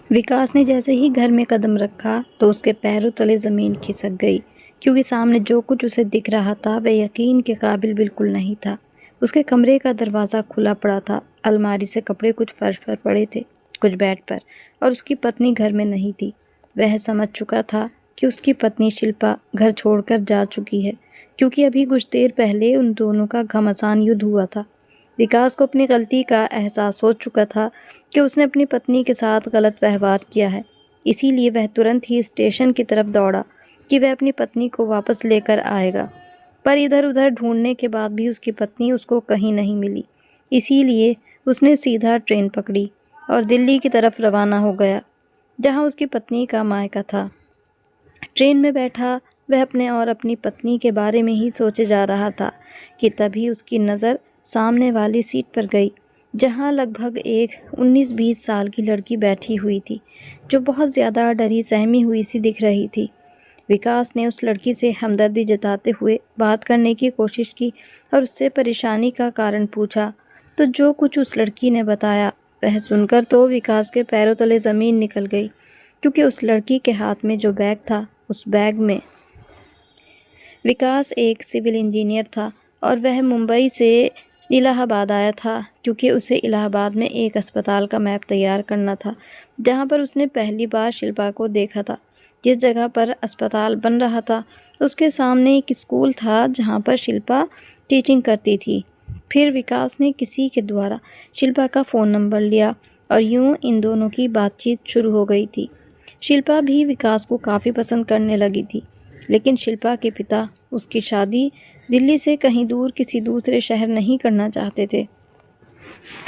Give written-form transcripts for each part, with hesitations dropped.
विकास ने जैसे ही घर में कदम रखा तो उसके पैरों तले ज़मीन खिसक गई, क्योंकि सामने जो कुछ उसे दिख रहा था वह यकीन के काबिल बिल्कुल नहीं था। उसके कमरे का दरवाज़ा खुला पड़ा था, अलमारी से कपड़े कुछ फर्श पर पड़े थे, कुछ बेड पर, और उसकी पत्नी घर में नहीं थी। वह समझ चुका था कि उसकी पत्नी शिल्पा घर छोड़कर जा चुकी है, क्योंकि अभी कुछ देर पहले उन दोनों का घमासान युद्ध हुआ था। विकास को अपनी गलती का एहसास हो चुका था कि उसने अपनी पत्नी के साथ गलत व्यवहार किया है। इसीलिए वह तुरंत ही स्टेशन की तरफ दौड़ा कि वह अपनी पत्नी को वापस लेकर आएगा। पर इधर-उधर ढूंढने के बाद भी उसकी पत्नी उसको कहीं नहीं मिली। इसीलिए उसने सीधा ट्रेन पकड़ी और दिल्ली की तरफ रवाना हो गया, जहाँ उसकी पत्नी का मायका था। ट्रेन में बैठा वह अपने और अपनी पत्नी के बारे में ही सोचे जा रहा था कि तभी उसकी नज़र सामने वाली सीट पर गई, जहां लगभग एक 19-20 साल की लड़की बैठी हुई थी, जो बहुत ज़्यादा डरी सहमी हुई सी दिख रही थी। विकास ने उस लड़की से हमदर्दी जताते हुए बात करने की कोशिश की और उससे परेशानी का कारण पूछा, तो जो कुछ उस लड़की ने बताया वह सुनकर तो विकास के पैरों तले ज़मीन निकल गई, क्योंकि उस लड़की के हाथ में जो बैग था, उस बैग में विकास एक सिविल इंजीनियर था और वह मुंबई से इलाहाबाद आया था, क्योंकि उसे इलाहाबाद में एक अस्पताल का मैप तैयार करना था, जहां पर उसने पहली बार शिल्पा को देखा था। जिस जगह पर अस्पताल बन रहा था उसके सामने एक स्कूल था, जहां पर शिल्पा टीचिंग करती थी। फिर विकास ने किसी के द्वारा शिल्पा का फ़ोन नंबर लिया और यूं इन दोनों की बातचीत शुरू हो गई थी। शिल्पा भी विकास को काफ़ी पसंद करने लगी थी, लेकिन शिल्पा के पिता उसकी शादी दिल्ली से कहीं दूर किसी दूसरे शहर नहीं करना चाहते थे।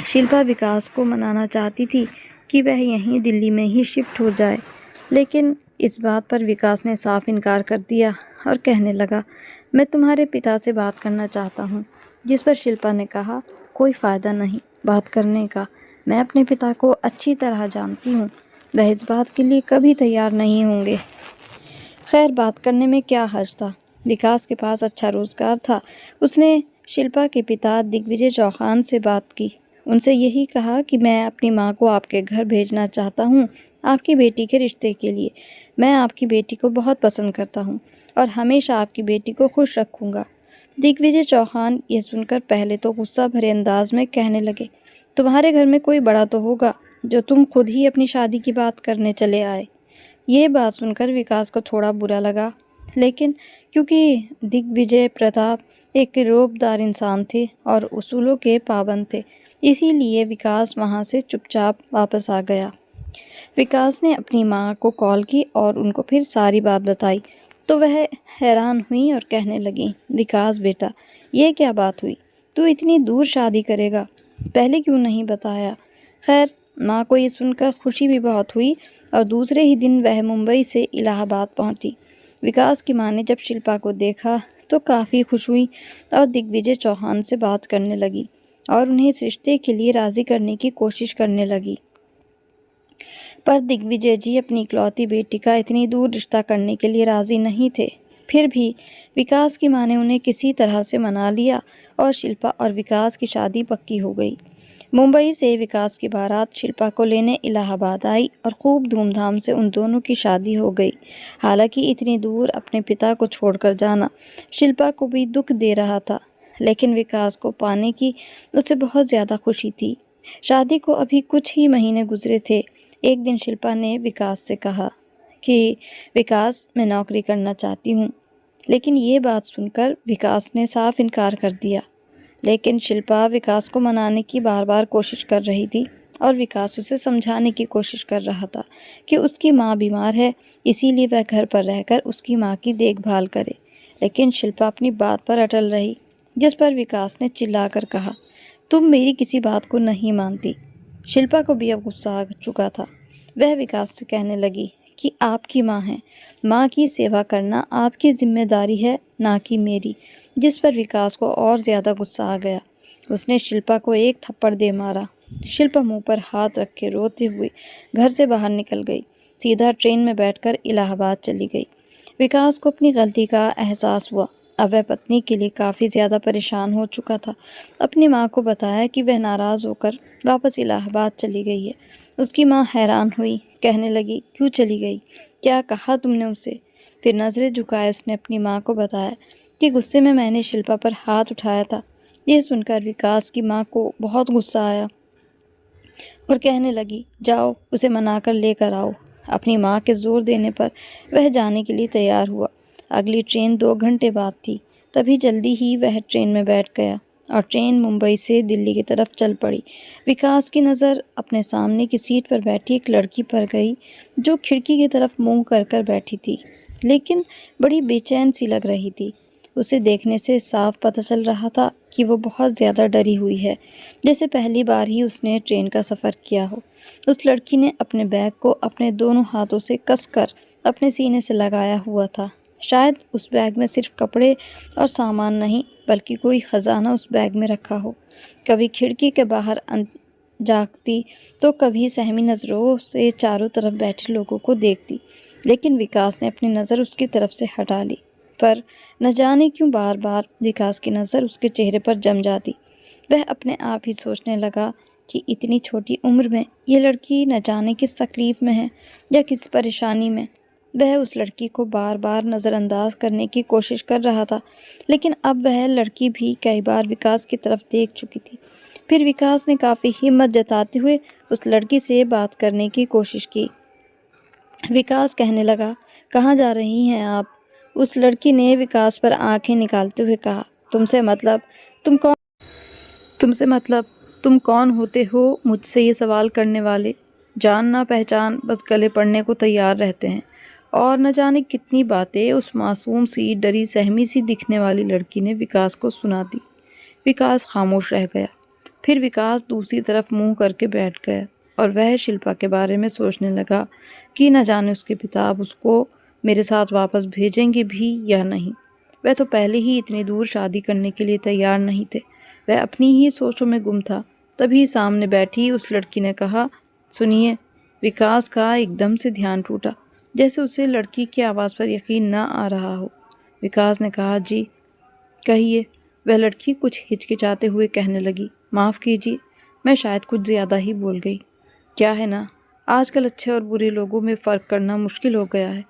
शिल्पा विकास को मनाना चाहती थी कि वह यहीं दिल्ली में ही शिफ्ट हो जाए, लेकिन इस बात पर विकास ने साफ इनकार कर दिया और कहने लगा, मैं तुम्हारे पिता से बात करना चाहता हूँ। जिस पर शिल्पा ने कहा, कोई फ़ायदा नहीं बात करने का, मैं अपने पिता को अच्छी तरह जानती हूँ, वह इस बात के लिए कभी तैयार नहीं होंगे। खैर, बात करने में क्या हर्ज था। विकास के पास अच्छा रोजगार था। उसने शिल्पा के पिता दिग्विजय चौहान से बात की। उनसे यही कहा कि मैं अपनी माँ को आपके घर भेजना चाहता हूँ, आपकी बेटी के रिश्ते के लिए। मैं आपकी बेटी को बहुत पसंद करता हूँ और हमेशा आपकी बेटी को खुश रखूँगा। दिग्विजय चौहान ये सुनकर पहले तो गुस्सा भरे अंदाज में कहने लगे, तुम्हारे घर में कोई बड़ा तो होगा जो तुम खुद ही अपनी शादी की बात करने चले आए। ये बात सुनकर विकास को थोड़ा बुरा लगा, लेकिन क्योंकि दिग्विजय प्रताप एक किरदार इंसान थे और उसूलों के पाबंद थे, इसीलिए विकास वहाँ से चुपचाप वापस आ गया। विकास ने अपनी माँ को कॉल की और उनको फिर सारी बात बताई, तो वह हैरान हुई और कहने लगी, विकास बेटा, ये क्या बात हुई? तू इतनी दूर शादी करेगा, पहले क्यों नहीं बताया? खैर, माँ को ये सुनकर खुशी भी बहुत हुई और दूसरे ही दिन वह मुंबई से इलाहाबाद पहुंची। विकास की माँ ने जब शिल्पा को देखा तो काफ़ी खुश हुई और दिग्विजय चौहान से बात करने लगी और उन्हें इस रिश्ते के लिए राज़ी करने की कोशिश करने लगी। पर दिग्विजय जी अपनी इकलौती बेटी का इतनी दूर रिश्ता करने के लिए राज़ी नहीं थे। फिर भी विकास की माँ ने उन्हें किसी तरह से मना लिया और शिल्पा और विकास की शादी पक्की हो गई। मुंबई से विकास की बारात शिल्पा को लेने इलाहाबाद आई और खूब धूमधाम से उन दोनों की शादी हो गई। हालांकि इतनी दूर अपने पिता को छोड़कर जाना शिल्पा को भी दुख दे रहा था, लेकिन विकास को पाने की उसे बहुत ज़्यादा खुशी थी। शादी को अभी कुछ ही महीने गुजरे थे। एक दिन शिल्पा ने विकास से कहा कि विकास, मैं नौकरी करना चाहती हूँ। लेकिन ये बात सुनकर विकास ने साफ इनकार कर दिया। लेकिन शिल्पा विकास को मनाने की बार बार कोशिश कर रही थी और विकास उसे समझाने की कोशिश कर रहा था कि उसकी माँ बीमार है, इसीलिए वह घर पर रहकर उसकी माँ की देखभाल करे। लेकिन शिल्पा अपनी बात पर अटल रही, जिस पर विकास ने चिल्लाकर कहा, तुम मेरी किसी बात को नहीं मानती। शिल्पा को भी अब गुस्सा आ चुका था। वह विकास से कहने लगी कि आपकी माँ है, माँ की सेवा करना आपकी जिम्मेदारी है, ना कि मेरी। जिस पर विकास को और ज़्यादा गुस्सा आ गया। उसने शिल्पा को एक थप्पड़ दे मारा। शिल्पा मुंह पर हाथ रख के रोते हुए घर से बाहर निकल गई। सीधा ट्रेन में बैठकर इलाहाबाद चली गई। विकास को अपनी गलती का एहसास हुआ। अब वह पत्नी के लिए काफ़ी ज़्यादा परेशान हो चुका था। अपनी माँ को बताया कि वह नाराज़ होकर वापस इलाहाबाद चली गई है। उसकी माँ हैरान हुई, कहने लगी, क्यों चली गई? क्या कहा तुमने उसे? फिर नज़रें झुकाए उसने अपनी माँ को बताया कि गुस्से में मैंने शिल्पा पर हाथ उठाया था। यह सुनकर विकास की माँ को बहुत गुस्सा आया और कहने लगी, जाओ उसे मनाकर लेकर आओ। अपनी माँ के जोर देने पर वह जाने के लिए तैयार हुआ। अगली ट्रेन 2 घंटे बाद थी। तभी जल्दी ही वह ट्रेन में बैठ गया और ट्रेन मुंबई से दिल्ली की तरफ चल पड़ी। विकास की नज़र अपने सामने की सीट पर बैठी एक लड़की पर गई जो खिड़की की तरफ मुंह कर कर बैठी थी, लेकिन बड़ी बेचैन सी लग रही थी। उसे देखने से साफ पता चल रहा था कि वो बहुत ज़्यादा डरी हुई है, जैसे पहली बार ही उसने ट्रेन का सफ़र किया हो। उस लड़की ने अपने बैग को अपने दोनों हाथों से कसकर अपने सीने से लगाया हुआ था। शायद उस बैग में सिर्फ कपड़े और सामान नहीं, बल्कि कोई ख़जाना उस बैग में रखा हो। कभी खिड़की के बाहर झांकती तो कभी सहमी नज़रों से चारों तरफ बैठे लोगों को देखती, लेकिन विकास ने अपनी नज़र उसकी तरफ से हटा ली। पर न जाने क्यों बार बार विकास की नज़र उसके चेहरे पर जम जाती। वह अपने आप ही सोचने लगा कि इतनी छोटी उम्र में ये लड़की न जाने किस तकलीफ़ में है या किस परेशानी में। वह उस लड़की को बार बार नज़रअंदाज करने की कोशिश कर रहा था, लेकिन अब वह लड़की भी कई बार विकास की तरफ देख चुकी थी। फिर विकास ने काफ़ी हिम्मत जताते हुए उस लड़की से बात करने की कोशिश की। विकास कहने लगा, कहाँ जा रही हैं आप? उस लड़की ने विकास पर आंखें निकालते हुए कहा, तुम कौन तुमसे मतलब तुम कौन होते हो मुझसे ये सवाल करने वाले? जान ना पहचान बस गले पड़ने को तैयार रहते हैं। और न जाने कितनी बातें उस मासूम सी डरी सहमी सी दिखने वाली लड़की ने विकास को सुना दी। विकास खामोश रह गया। फिर विकास दूसरी तरफ मुंह करके बैठ गया और वह शिल्पा के बारे में सोचने लगा कि न जाने उसके पिता अब उसको मेरे साथ वापस भेजेंगे भी या नहीं। वह तो पहले ही इतनी दूर शादी करने के लिए तैयार नहीं थे। वह अपनी ही सोचों में गुम था। तभी सामने बैठी उस लड़की ने कहा, सुनिए। विकास का एकदम से ध्यान टूटा, जैसे उसे लड़की की आवाज़ पर यकीन न आ रहा हो। विकास ने कहा, जी कहिए। वह लड़की कुछ हिचकिचाते हुए कहने लगी, माफ़ कीजिए, मैं शायद कुछ ज़्यादा ही बोल गई। क्या है ना, आजकल अच्छे और बुरे लोगों में फ़र्क करना मुश्किल हो गया है।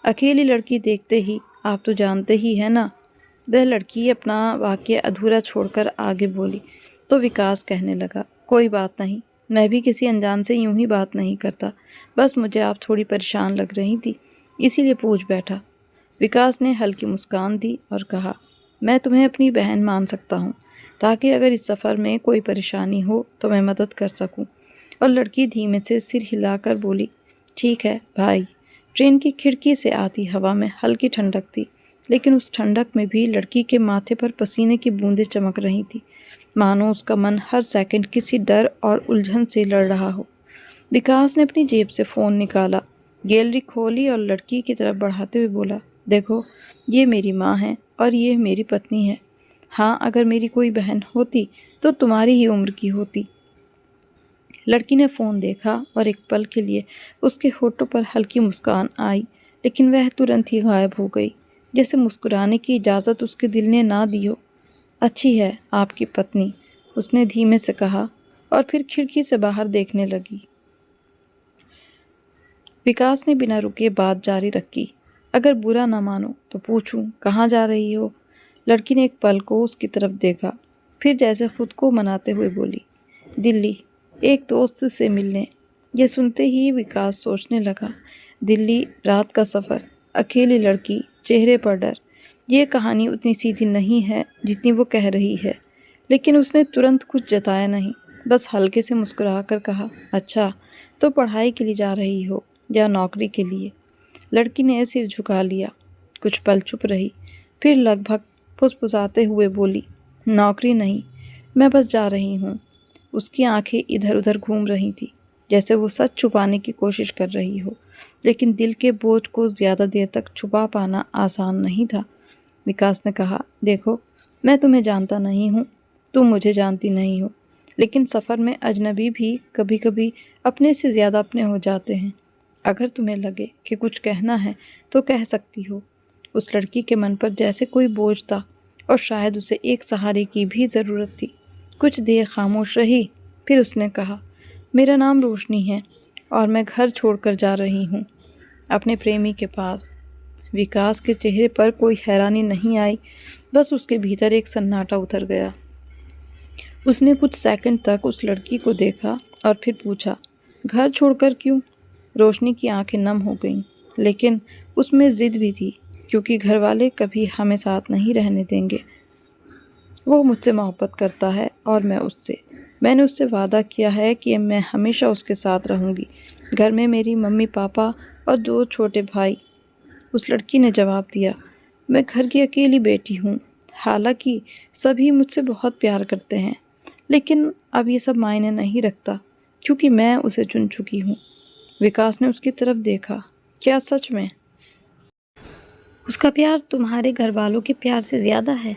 अकेली लड़की देखते ही आप तो जानते ही हैं ना। वह लड़की अपना वाक्य अधूरा छोड़कर आगे बोली तो विकास कहने लगा, कोई बात नहीं, मैं भी किसी अनजान से यूं ही बात नहीं करता। बस मुझे आप थोड़ी परेशान लग रही थी, इसीलिए पूछ बैठा। विकास ने हल्की मुस्कान दी और कहा, मैं तुम्हें अपनी बहन मान सकता हूँ, ताकि अगर इस सफ़र में कोई परेशानी हो तो मैं मदद कर सकूँ। और लड़की धीमे से सिर हिलाकर बोली, ठीक है भाई। ट्रेन की खिड़की से आती हवा में हल्की ठंडक थी, लेकिन उस ठंडक में भी लड़की के माथे पर पसीने की बूंदें चमक रही थी, मानो उसका मन हर सेकंड किसी डर और उलझन से लड़ रहा हो। विकास ने अपनी जेब से फ़ोन निकाला, गैलरी खोली और लड़की की तरफ बढ़ाते हुए बोला, देखो, ये मेरी माँ है और ये मेरी पत्नी है। हाँ, अगर मेरी कोई बहन होती तो तुम्हारी ही उम्र की होती। लड़की ने फ़ोन देखा और एक पल के लिए उसके होठों पर हल्की मुस्कान आई, लेकिन वह तुरंत ही गायब हो गई, जैसे मुस्कुराने की इजाज़त उसके दिल ने ना दी हो। अच्छी है आपकी पत्नी, उसने धीमे से कहा और फिर खिड़की से बाहर देखने लगी। विकास ने बिना रुके बात जारी रखी, अगर बुरा ना मानो तो पूछूं, कहाँ जा रही हो? लड़की ने एक पल को उसकी तरफ देखा, फिर जैसे खुद को मनाते हुए बोली, दिल्ली, एक दोस्त से मिलने। यह सुनते ही विकास सोचने लगा, दिल्ली, रात का सफ़र, अकेली लड़की, चेहरे पर डर। ये कहानी उतनी सीधी नहीं है जितनी वो कह रही है। लेकिन उसने तुरंत कुछ जताया नहीं, बस हल्के से मुस्कुरा कर कहा, अच्छा, तो पढ़ाई के लिए जा रही हो या नौकरी के लिए? लड़की ने सिर झुका लिया, कुछ पल चुप रही, फिर लगभग फुसफुसाते हुए बोली, नौकरी नहीं, मैं बस जा रही हूँ। उसकी आंखें इधर उधर घूम रही थी, जैसे वो सच छुपाने की कोशिश कर रही हो, लेकिन दिल के बोझ को ज़्यादा देर तक छुपा पाना आसान नहीं था। विकास ने कहा, देखो, मैं तुम्हें जानता नहीं हूँ, तुम मुझे जानती नहीं हो, लेकिन सफ़र में अजनबी भी कभी कभी अपने से ज़्यादा अपने हो जाते हैं। अगर तुम्हें लगे कि कुछ कहना है तो कह सकती हो। उस लड़की के मन पर जैसे कोई बोझ था और शायद उसे एक सहारे की भी ज़रूरत थी। कुछ देर खामोश रही, फिर उसने कहा, मेरा नाम रोशनी है और मैं घर छोड़कर जा रही हूँ अपने प्रेमी के पास। विकास के चेहरे पर कोई हैरानी नहीं आई, बस उसके भीतर एक सन्नाटा उतर गया। उसने कुछ सेकंड तक उस लड़की को देखा और फिर पूछा, घर छोड़कर क्यों? रोशनी की आंखें नम हो गईं, लेकिन उसमें जिद भी थी, क्योंकि घर वाले कभी हमें साथ नहीं रहने देंगे। वो मुझसे मोहब्बत करता है और मैं उससे। मैंने उससे वादा किया है कि मैं हमेशा उसके साथ रहूँगी। घर में मेरी मम्मी पापा और 2 छोटे भाई। उस लड़की ने जवाब दिया, मैं घर की अकेली बेटी हूँ। हालांकि सभी मुझसे बहुत प्यार करते हैं, लेकिन अब ये सब मायने नहीं रखता, क्योंकि मैं उसे चुन चुकी हूँ। विकास ने उसकी तरफ देखा। क्या सच में उसका प्यार तुम्हारे घर वालों के प्यार से ज़्यादा है?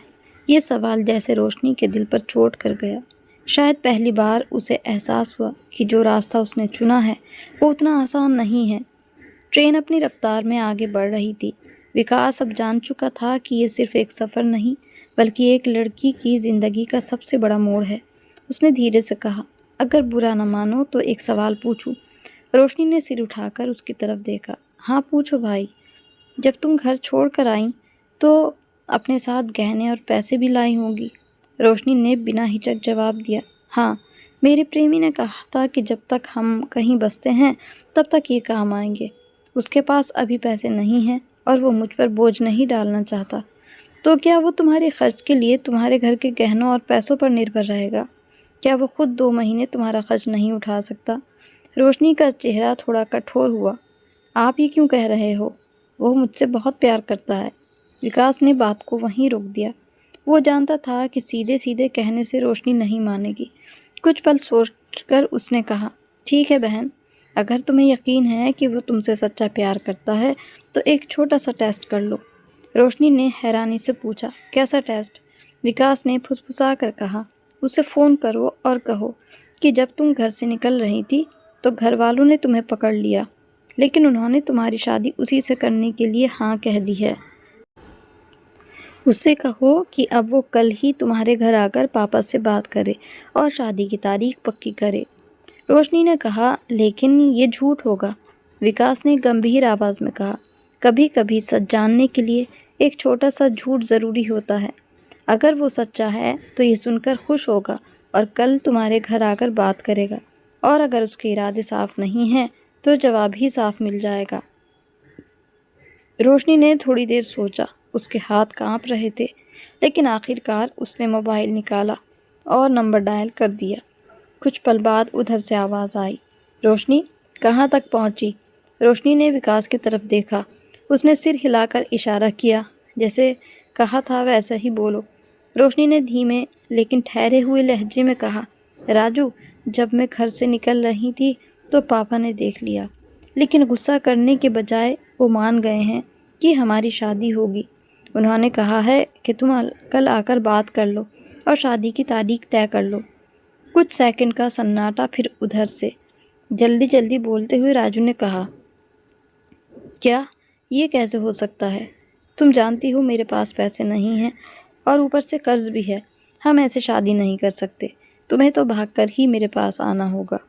ये सवाल जैसे रोशनी के दिल पर चोट कर गया। शायद पहली बार उसे एहसास हुआ कि जो रास्ता उसने चुना है वो उतना आसान नहीं है। ट्रेन अपनी रफ्तार में आगे बढ़ रही थी। विकास अब जान चुका था कि ये सिर्फ एक सफ़र नहीं, बल्कि एक लड़की की ज़िंदगी का सबसे बड़ा मोड़ है। उसने धीरे से कहा, अगर बुरा न मानो तो एक सवाल पूछूं? रोशनी ने सिर उठाकर उसकी तरफ देखा। हाँ पूछो भाई। जब तुम घर छोड़ कर आई तो अपने साथ गहने और पैसे भी लाई होंगी। रोशनी ने बिना हिचक जवाब दिया। हाँ, मेरे प्रेमी ने कहा था कि जब तक हम कहीं बसते हैं तब तक ये काम आएंगे। उसके पास अभी पैसे नहीं हैं और वो मुझ पर बोझ नहीं डालना चाहता। तो क्या वो तुम्हारे खर्च के लिए तुम्हारे घर के गहनों और पैसों पर निर्भर रहेगा? क्या वो खुद 2 महीने तुम्हारा खर्च नहीं उठा सकता? रोशनी का चेहरा थोड़ा कठोर हुआ। आप ये क्यों कह रहे हो? वो मुझसे बहुत प्यार करता है। विकास ने बात को वहीं रोक दिया। वो जानता था कि सीधे सीधे कहने से रोशनी नहीं मानेगी। कुछ पल सोचकर उसने कहा, ठीक है बहन, अगर तुम्हें यकीन है कि वो तुमसे सच्चा प्यार करता है तो एक छोटा सा टेस्ट कर लो। रोशनी ने हैरानी से पूछा, कैसा टेस्ट? विकास ने फुसफुसा कर कहा, उसे फ़ोन करो और कहो कि जब तुम घर से निकल रही थी तो घर वालों ने तुम्हें पकड़ लिया, लेकिन उन्होंने तुम्हारी शादी उसी से करने के लिए हाँ कह दी है। उससे कहो कि अब वो कल ही तुम्हारे घर आकर पापा से बात करे और शादी की तारीख पक्की करे। रोशनी ने कहा, लेकिन ये झूठ होगा। विकास ने गंभीर आवाज़ में कहा, कभी कभी सच जानने के लिए एक छोटा सा झूठ ज़रूरी होता है। अगर वो सच्चा है तो ये सुनकर खुश होगा और कल तुम्हारे घर आकर बात करेगा, और अगर उसके इरादे साफ नहीं हैं तो जवाब ही साफ मिल जाएगा। रोशनी ने थोड़ी देर सोचा। उसके हाथ कांप रहे थे, लेकिन आखिरकार उसने मोबाइल निकाला और नंबर डायल कर दिया। कुछ पल बाद उधर से आवाज़ आई, रोशनी कहाँ तक पहुँची? रोशनी ने विकास की तरफ देखा। उसने सिर हिलाकर इशारा किया, जैसे कहा था वैसा ही बोलो। रोशनी ने धीमे लेकिन ठहरे हुए लहजे में कहा, राजू, जब मैं घर से निकल रही थी तो पापा ने देख लिया, लेकिन गुस्सा करने के बजाय वो मान गए हैं कि हमारी शादी होगी। उन्होंने कहा है कि तुम कल आकर बात कर लो और शादी की तारीख तय कर लो। कुछ सेकंड का सन्नाटा, फिर उधर से जल्दी जल्दी बोलते हुए राजू ने कहा, क्या ये कैसे हो सकता है? तुम जानती हो मेरे पास पैसे नहीं हैं और ऊपर से कर्ज भी है। हम ऐसे शादी नहीं कर सकते। तुम्हें तो भागकर ही मेरे पास आना होगा।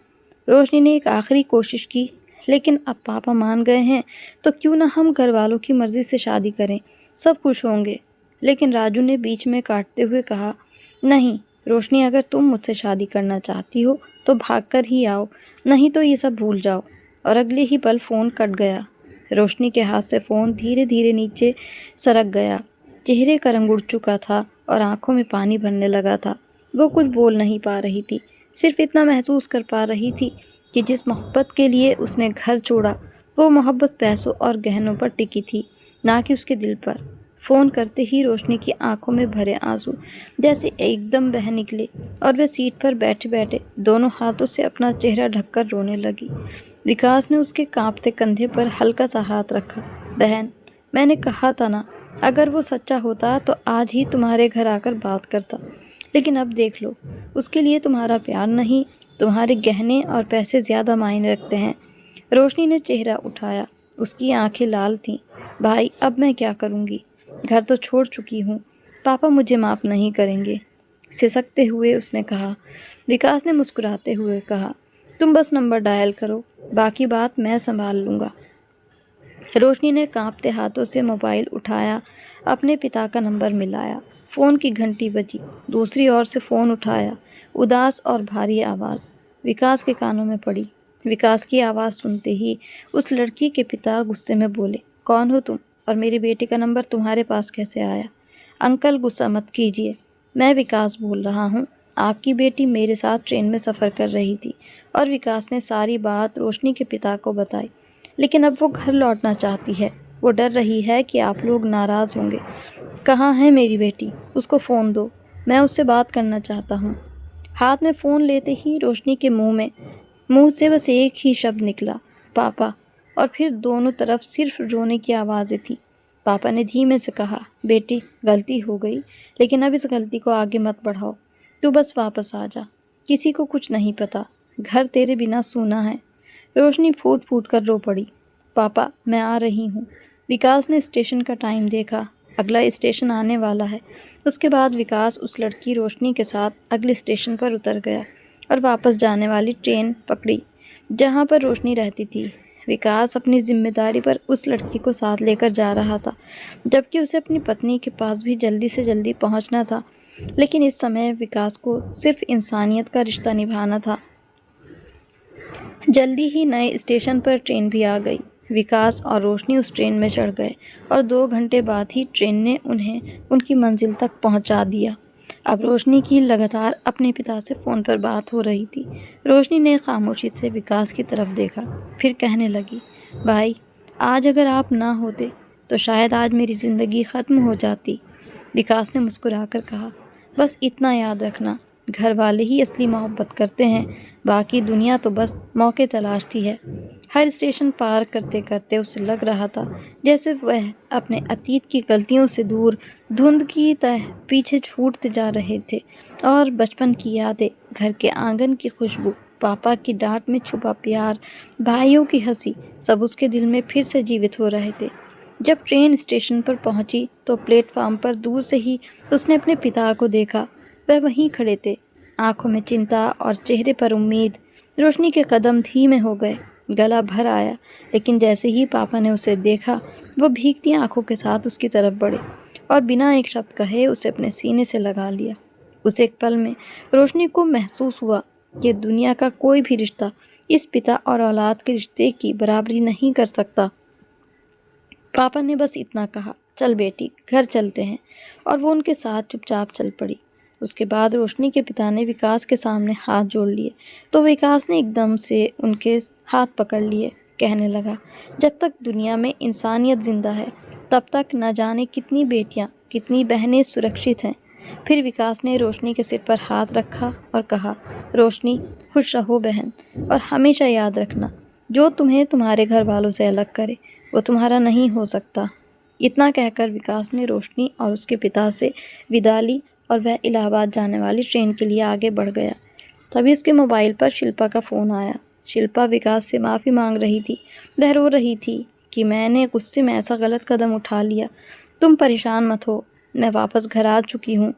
रोशनी ने एक आखिरी कोशिश की, लेकिन अब पापा मान गए हैं तो क्यों ना हम घर वालों की मर्ज़ी से शादी करें, सब खुश होंगे। लेकिन राजू ने बीच में काटते हुए कहा, नहीं रोशनी, अगर तुम मुझसे शादी करना चाहती हो तो भागकर ही आओ, नहीं तो ये सब भूल जाओ। और अगले ही पल फ़ोन कट गया। रोशनी के हाथ से फ़ोन धीरे धीरे नीचे सरक गया। चेहरे का रंग उड़ चुका था और आंखों में पानी भरने लगा था। वो कुछ बोल नहीं पा रही थी, सिर्फ इतना महसूस कर पा रही थी कि जिस मोहब्बत के लिए उसने घर छोड़ा वो मोहब्बत पैसों और गहनों पर टिकी थी, ना कि उसके दिल पर। फ़ोन करते ही रोशनी की आंखों में भरे आंसू जैसे एकदम बह निकले और वह सीट पर बैठे बैठे दोनों हाथों से अपना चेहरा ढककर रोने लगी। विकास ने उसके कांपते कंधे पर हल्का सा हाथ रखा। बहन, मैंने कहा था ना, अगर वो सच्चा होता तो आज ही तुम्हारे घर आकर बात करता। लेकिन अब देख लो, उसके लिए तुम्हारा प्यार नहीं, तुम्हारे गहने और पैसे ज़्यादा मायने रखते हैं। रोशनी ने चेहरा उठाया। उसकी आंखें लाल थीं। भाई, अब मैं क्या करूँगी? घर तो छोड़ चुकी हूँ। पापा मुझे माफ़ नहीं करेंगे, सिसकते हुए उसने कहा। विकास ने मुस्कुराते हुए कहा, तुम बस नंबर डायल करो, बाकी बात मैं संभाल लूँगा। रोशनी ने कांपते हाथों से मोबाइल उठाया, अपने पिता का नंबर मिलाया। फ़ोन की घंटी बजी। दूसरी ओर से फ़ोन उठाया, उदास और भारी आवाज़ विकास के कानों में पड़ी। विकास की आवाज़ सुनते ही उस लड़की के पिता गुस्से में बोले, कौन हो तुम और मेरी बेटी का नंबर तुम्हारे पास कैसे आया? अंकल गुस्सा मत कीजिए, मैं विकास बोल रहा हूँ। आपकी बेटी मेरे साथ ट्रेन में सफ़र कर रही थी और विकास ने सारी बात रोशनी के पिता को बताई। लेकिन अब वो घर लौटना चाहती है। वो डर रही है कि आप लोग नाराज़ होंगे। कहाँ है मेरी बेटी? उसको फ़ोन दो, मैं उससे बात करना चाहता हूँ। हाथ में फ़ोन लेते ही रोशनी के मुंह से बस एक ही शब्द निकला, पापा। और फिर दोनों तरफ सिर्फ रोने की आवाज़ें थीं। पापा ने धीमे से कहा, बेटी गलती हो गई, लेकिन अब इस गलती को आगे मत बढ़ाओ। तू बस वापस आ जा। किसी को कुछ नहीं पता, घर तेरे बिना सूना है। रोशनी फूट फूट कर रो पड़ी। पापा मैं आ रही हूँ। विकास ने स्टेशन का टाइम देखा, अगला स्टेशन आने वाला है। उसके बाद विकास उस लड़की रोशनी के साथ अगले स्टेशन पर उतर गया और वापस जाने वाली ट्रेन पकड़ी जहाँ पर रोशनी रहती थी। विकास अपनी जिम्मेदारी पर उस लड़की को साथ लेकर जा रहा था, जबकि उसे अपनी पत्नी के पास भी जल्दी से जल्दी पहुँचना था। लेकिन इस समय विकास को सिर्फ इंसानियत का रिश्ता निभाना था। जल्दी ही नए स्टेशन पर ट्रेन भी आ गई। विकास और रोशनी उस ट्रेन में चढ़ गए और 2 घंटे बाद ही ट्रेन ने उन्हें उनकी मंजिल तक पहुंचा दिया। अब रोशनी की लगातार अपने पिता से फ़ोन पर बात हो रही थी। रोशनी ने खामोशी से विकास की तरफ देखा, फिर कहने लगी, भाई आज अगर आप ना होते तो शायद आज मेरी ज़िंदगी ख़त्म हो जाती। विकास ने मुस्कुराकर कहा, बस इतना याद रखना, घर वाले ही असली मोहब्बत करते हैं, बाकी दुनिया तो बस मौके तलाशती है। हर स्टेशन पार करते करते उसे लग रहा था जैसे वह अपने अतीत की गलतियों से दूर धुंध की तरह पीछे छूटते जा रहे थे और बचपन की यादें, घर के आंगन की खुशबू, पापा की डांट में छुपा प्यार, भाइयों की हंसी, सब उसके दिल में फिर से जीवित हो रहे थे। जब ट्रेन स्टेशन पर पहुंची तो प्लेटफार्म पर दूर से ही उसने अपने पिता को देखा। वह वहीं खड़े थे, आंखों में चिंता और चेहरे पर उम्मीद। रोशनी के कदम धीमे हो गए, गला भर आया, लेकिन जैसे ही पापा ने उसे देखा, वो भीगती आंखों के साथ उसकी तरफ बढ़े और बिना एक शब्द कहे उसे अपने सीने से लगा लिया। उस एक पल में रोशनी को महसूस हुआ कि दुनिया का कोई भी रिश्ता इस पिता और औलाद के रिश्ते की बराबरी नहीं कर सकता। पापा ने बस इतना कहा, चल बेटी घर चलते हैं, और वो उनके साथ चुपचाप चल पड़ी। उसके बाद रोशनी के पिता ने विकास के सामने हाथ जोड़ लिए तो विकास ने एकदम से उनके हाथ पकड़ लिए, कहने लगा, जब तक दुनिया में इंसानियत जिंदा है तब तक न जाने कितनी बेटियां, कितनी बहनें सुरक्षित हैं। फिर विकास ने रोशनी के सिर पर हाथ रखा और कहा, रोशनी खुश रहो बहन, और हमेशा याद रखना, जो तुम्हें तुम्हारे घर वालों से अलग करे वो तुम्हारा नहीं हो सकता। इतना कहकर विकास ने रोशनी और उसके पिता से विदा ली और वह इलाहाबाद जाने वाली ट्रेन के लिए आगे बढ़ गया। तभी उसके मोबाइल पर शिल्पा का फ़ोन आया। शिल्पा विकास से माफ़ी मांग रही थी। वह रो रही थी कि मैंने गुस्से में ऐसा गलत कदम उठा लिया। तुम परेशान मत हो, मैं वापस घर आ चुकी हूँ।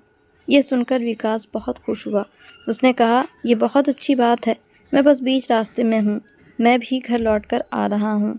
ये सुनकर विकास बहुत खुश हुआ। उसने कहा, ये बहुत अच्छी बात है, मैं बस बीच रास्ते में हूँ, मैं भी घर लौट कर आ रहा हूँ।